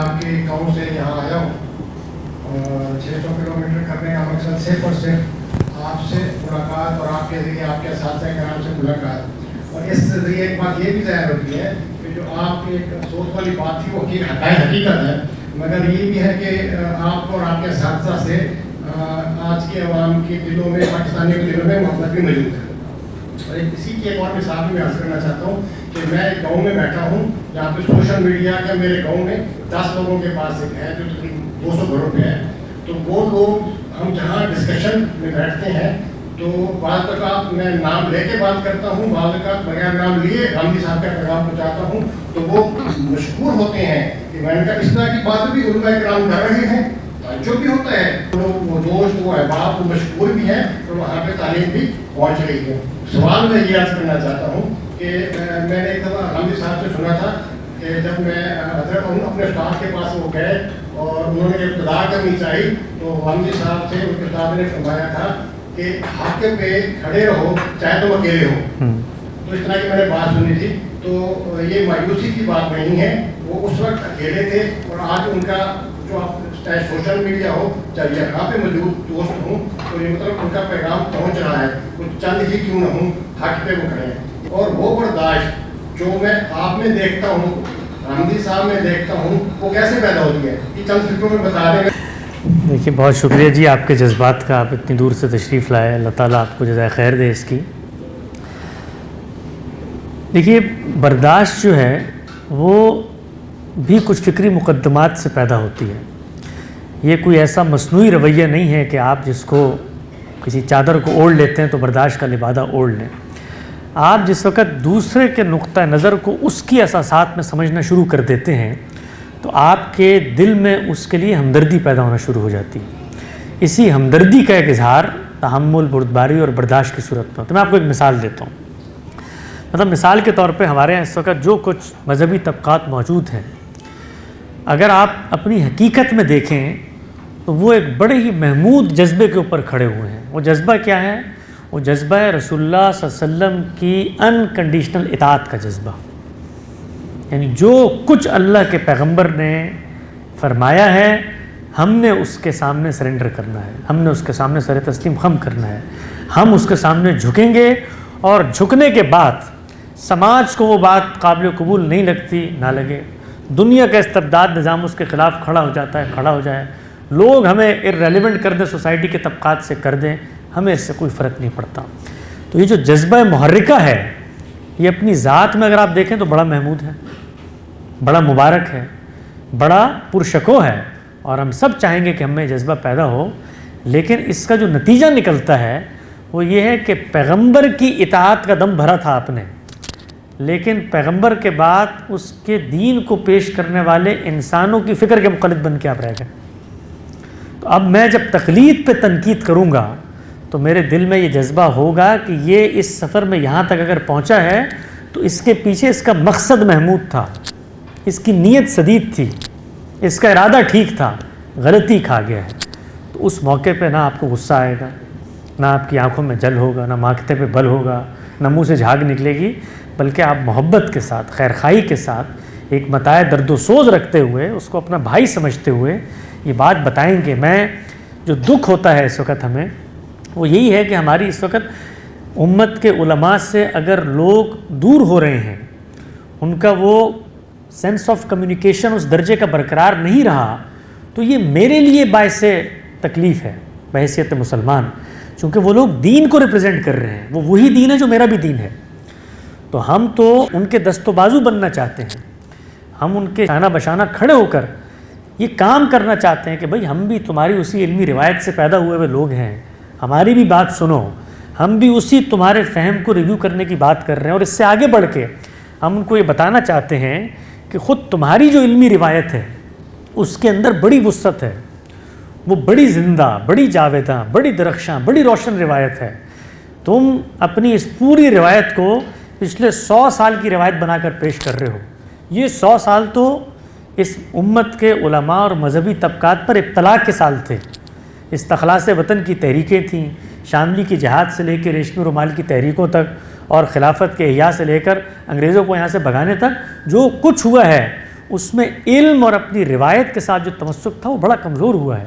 آپ کے گاؤں سے یہاں آیا ہوں اور 600 کلومیٹر کرنے کا مقصد صرف اور صرف آپ سے ملاقات اور آپ کے ذریعے آپ کے اساتذہ کرام سے ملاقات، اور اس ذریعے ایک بات یہ بھی ظاہر ہوتی ہے کہ جو آپ کی ایک سوچ والی بات تھی وہ حقیقت ہے، مگر یہ بھی ہے کہ آپ اور آپ کے اساتذہ سے آج کے عوام کے دلوں میں، پاکستانیوں کے دلوں میں محبت بھی موجود ہے۔ اور اسی کی ایک اور مثال بھی میں حاصل کرنا چاہتا ہوں کہ میں ایک گاؤں میں بیٹھا ہوں جہاں پہ سوشل میڈیا کا میرے گاؤں میں 10 لوگوں کے پاس ایک ہے جو تقریباً 200 گھروں پہ ہے، تو وہ لوگ ہم جہاں ڈسکشن میں بیٹھتے ہیں تو بعض اوقات میں نام لے کے بات کرتا ہوں، بعض اوقات بغیر نام لیے غامدی صاحب کا پیغام پہنچاتا ہوں تو وہ مشکور ہوتے ہیں کہ میں نے کہا اس طرح کی بات بھی علماء کرام کر رہے ہیں، جو بھی ہوتا ہے وہ دوست، وہ احباب، وہ مشکور بھی ہیں تو وہاں پہ تعلیم بھی پہنچ رہی ہے۔ سوال میں یہ عرض کرنا چاہتا ہوں کہ میں نے ایک دفعہ غامدی صاحب سے سنا تھا کہ جب میں حضرت اپنے استاد کے پاس وہ گئے اور انہوں نے ابتدا کرنی چاہی تو غامدی صاحب سے ان کے استاد نے فرمایا تھا کہ حق پہ کھڑے رہو چاہے تم اکیلے ہو۔ تو اس طرح کی میں نے بات سنی تھی، تو یہ مایوسی کی بات نہیں ہے، وہ اس وقت اکیلے تھے اور آج ان کا جو چاہے سوشل میڈیا ہو چاہے یہاں پہ موجود دوست ہوں تو یہ مطلب ان کا پیغام پہنچ رہا ہے، کچھ چند ہی کیوں نہ ہوں حق پہ وہ کھڑے ہیں۔ اور وہ برداشت جو میں آپ میں دیکھتا ہوں، غامدی صاحب میں دیکھتا ہوں، وہ کیسے پیدا ہوتی ہے یہ چند فکروں میں بتا دیں گے۔ دیکھیے بہت شکریہ جی آپ کے جذبات کا، آپ اتنی دور سے تشریف لائے، اللہ تعالیٰ آپ کو جزائے خیر دے اس کی۔ دیکھیے برداشت جو ہے وہ بھی کچھ فکری مقدمات سے پیدا ہوتی ہے، یہ کوئی ایسا مصنوعی رویہ نہیں ہے کہ آپ جس کو کسی چادر کو اوڑھ لیتے ہیں تو برداشت کا لبادہ اوڑھ لیں۔ آپ جس وقت دوسرے کے نقطہ نظر کو اس کی اساسات میں سمجھنا شروع کر دیتے ہیں تو آپ کے دل میں اس کے لیے ہمدردی پیدا ہونا شروع ہو جاتی ہے۔ اسی ہمدردی کا ایک اظہار تحمل، بردباری اور برداشت کی صورت میں۔ تو میں آپ کو ایک مثال دیتا ہوں، مطلب مثال کے طور پہ ہمارے یہاں اس وقت جو کچھ مذہبی طبقات موجود ہیں، اگر آپ اپنی حقیقت میں دیکھیں تو وہ ایک بڑے ہی محمود جذبے کے اوپر کھڑے ہوئے ہیں۔ وہ جذبہ کیا ہے؟ وہ جذبہ ہے رسول اللہ صلی اللہ علیہ وسلم کی انکنڈیشنل اطاعت کا جذبہ، یعنی جو کچھ اللہ کے پیغمبر نے فرمایا ہے ہم نے اس کے سامنے سرنڈر کرنا ہے، ہم نے اس کے سامنے سر تسلیم خم کرنا ہے، ہم اس کے سامنے جھکیں گے، اور جھکنے کے بعد سماج کو وہ بات قابل قبول نہیں لگتی نہ لگے، دنیا کا استبداد نظام اس کے خلاف کھڑا ہو جاتا ہے، کھڑا ہو جائے، لوگ ہمیں ارریلیونٹ کر دیں، سوسائٹی کے طبقات سے کر دیں، ہمیں اس سے کوئی فرق نہیں پڑتا۔ تو یہ جو جذبہ محرکہ ہے یہ اپنی ذات میں اگر آپ دیکھیں تو بڑا محمود ہے، بڑا مبارک ہے، بڑا پرشکو ہے، اور ہم سب چاہیں گے کہ ہمیں جذبہ پیدا ہو، لیکن اس کا جو نتیجہ نکلتا ہے وہ یہ ہے کہ پیغمبر کی اطاعت کا دم بھرا تھا آپ نے، لیکن پیغمبر کے بعد اس کے دین کو پیش کرنے والے انسانوں کی فکر کے مقلد بن کے آپ رہ گئے۔ تو اب میں جب تقلید پہ تنقید کروں گا تو میرے دل میں یہ جذبہ ہوگا کہ یہ اس سفر میں یہاں تک اگر پہنچا ہے تو اس کے پیچھے اس کا مقصد محمود تھا، اس کی نیت سدید تھی، اس کا ارادہ ٹھیک تھا، غلطی کھا گیا ہے۔ تو اس موقع پہ نہ آپ کو غصہ آئے گا، نہ آپ کی آنکھوں میں جل ہوگا، نہ ماتھے پہ بل ہوگا، نہ منہ سے جھاگ نکلے گی، بلکہ آپ محبت کے ساتھ، خیرخواہی کے ساتھ، ایک متاع درد و سوز رکھتے ہوئے، اس کو اپنا بھائی سمجھتے ہوئے یہ بات بتائیں گے۔ میں جو دکھ ہوتا ہے اس وقت ہمیں وہ یہی ہے کہ ہماری اس وقت امت کے علماء سے اگر لوگ دور ہو رہے ہیں، ان کا وہ سینس آف کمیونیکیشن اس درجے کا برقرار نہیں رہا، تو یہ میرے لیے باعث تکلیف ہے بحیثیت مسلمان، چونکہ وہ لوگ دین کو ریپرزینٹ کر رہے ہیں، وہ وہی دین ہے جو میرا بھی دین ہے۔ تو ہم تو ان کے دست و بازو بننا چاہتے ہیں، ہم ان کے شانہ بشانہ کھڑے ہو کر یہ کام کرنا چاہتے ہیں کہ بھئی ہم بھی تمہاری اسی علمی روایت سے پیدا ہوئے لوگ ہیں، ہماری بھی بات سنو، ہم بھی اسی تمہارے فہم کو ریویو کرنے کی بات کر رہے ہیں، اور اس سے آگے بڑھ کے ہم ان کو یہ بتانا چاہتے ہیں کہ خود تمہاری جو علمی روایت ہے اس کے اندر بڑی وسعت ہے، وہ بڑی زندہ، بڑی جاویداں، بڑی درخشاں، بڑی روشن روایت ہے۔ تم اپنی اس پوری روایت کو پچھلے 100 سال کی روایت بنا کر پیش کر رہے ہو۔ یہ 100 سال تو اس امت کے علماء اور مذہبی طبقات پر ابتلا کے سال تھے۔ استخلاص وطن کی تحریکیں تھیں، شاملی کی جہاد سے لے کے ریشمی رومال کی تحریکوں تک، اور خلافت کے احیاء سے لے کر انگریزوں کو یہاں سے بھگانے تک جو کچھ ہوا ہے اس میں علم اور اپنی روایت کے ساتھ جو تمسک تھا وہ بڑا کمزور ہوا ہے.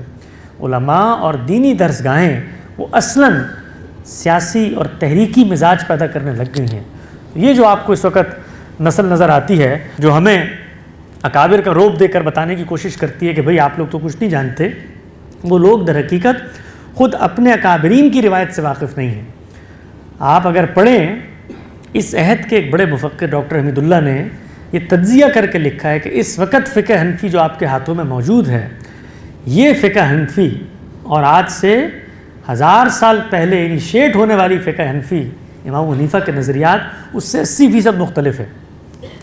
علماء اور دینی درسگاہیں وہ اصلاً سیاسی اور تحریکی مزاج پیدا کرنے لگ گئی ہیں. یہ جو آپ کو اس وقت نسل نظر آتی ہے جو ہمیں اکابر کا روب دے کر بتانے کی کوشش کرتی ہے کہ بھئی آپ لوگ تو کچھ نہیں جانتے، وہ لوگ در حقیقت خود اپنے اکابرین کی روایت سے واقف نہیں ہیں. آپ اگر پڑھیں اس عہد کے ایک بڑے مفکر ڈاکٹر حمید اللہ نے یہ تجزیہ کر کے لکھا ہے کہ اس وقت فقہ حنفی جو آپ کے ہاتھوں میں موجود ہے، یہ فقہ حنفی اور آج سے 1000 سال پہلے انیشیٹ ہونے والی فقہ حنفی امام حنیفہ کے نظریات اس سے 80% مختلف ہے.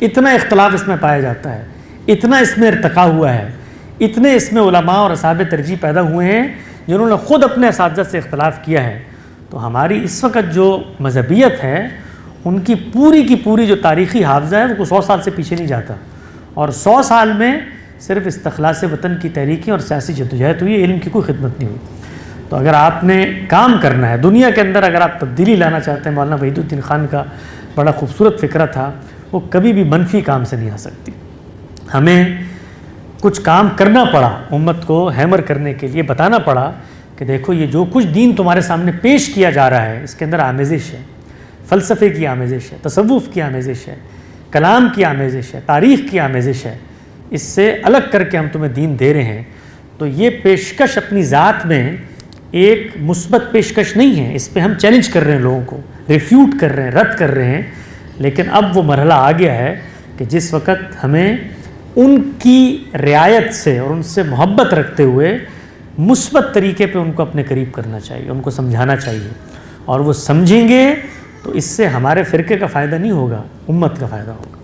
اتنا اختلاف اس میں پایا جاتا ہے، اتنا اس میں ارتقا ہوا ہے، اتنے اس میں علماء اور اصحاب ترجیح پیدا ہوئے ہیں جنہوں نے خود اپنے اساتذہ سے اختلاف کیا ہے. تو ہماری اس وقت جو مذہبیت ہے ان کی پوری جو تاریخی حافظہ ہے وہ 100 سال سے پیچھے نہیں جاتا، اور 100 سال میں صرف استخلاص وطن کی تحریکیں اور سیاسی جدوجہد ہوئی، علم کی کوئی خدمت نہیں ہوئی. تو اگر آپ نے کام کرنا ہے دنیا کے اندر، اگر آپ تبدیلی لانا چاہتے ہیں، مولانا وحید الدین خان کا بڑا خوبصورت فکرہ تھا، وہ کبھی بھی منفی کام سے نہیں آ سکتی. ہمیں کچھ کام کرنا پڑا، امت کو ہیمر کرنے کے لیے بتانا پڑا کہ دیکھو یہ جو کچھ دین تمہارے سامنے پیش کیا جا رہا ہے اس کے اندر آمیزش ہے، فلسفے کی آمیزش ہے، تصوف کی آمیزش ہے، کلام کی آمیزش ہے، تاریخ کی آمیزش ہے. اس سے الگ کر کے ہم تمہیں دین دے رہے ہیں. تو یہ پیشکش اپنی ذات میں ایک مثبت پیشکش نہیں ہے، اس پہ ہم چیلنج کر رہے ہیں، لوگوں کو ریفیوٹ کر رہے ہیں، رد کر رہے ہیں. لیکن اب وہ مرحلہ آ گیا ہے کہ جس وقت ہمیں ان کی رعایت سے اور ان سے محبت رکھتے ہوئے مثبت طریقے پہ ان کو اپنے قریب کرنا چاہیے، ان کو سمجھانا چاہیے. اور وہ سمجھیں گے تو اس سے ہمارے فرقے کا فائدہ نہیں ہوگا، امت کا فائدہ ہوگا.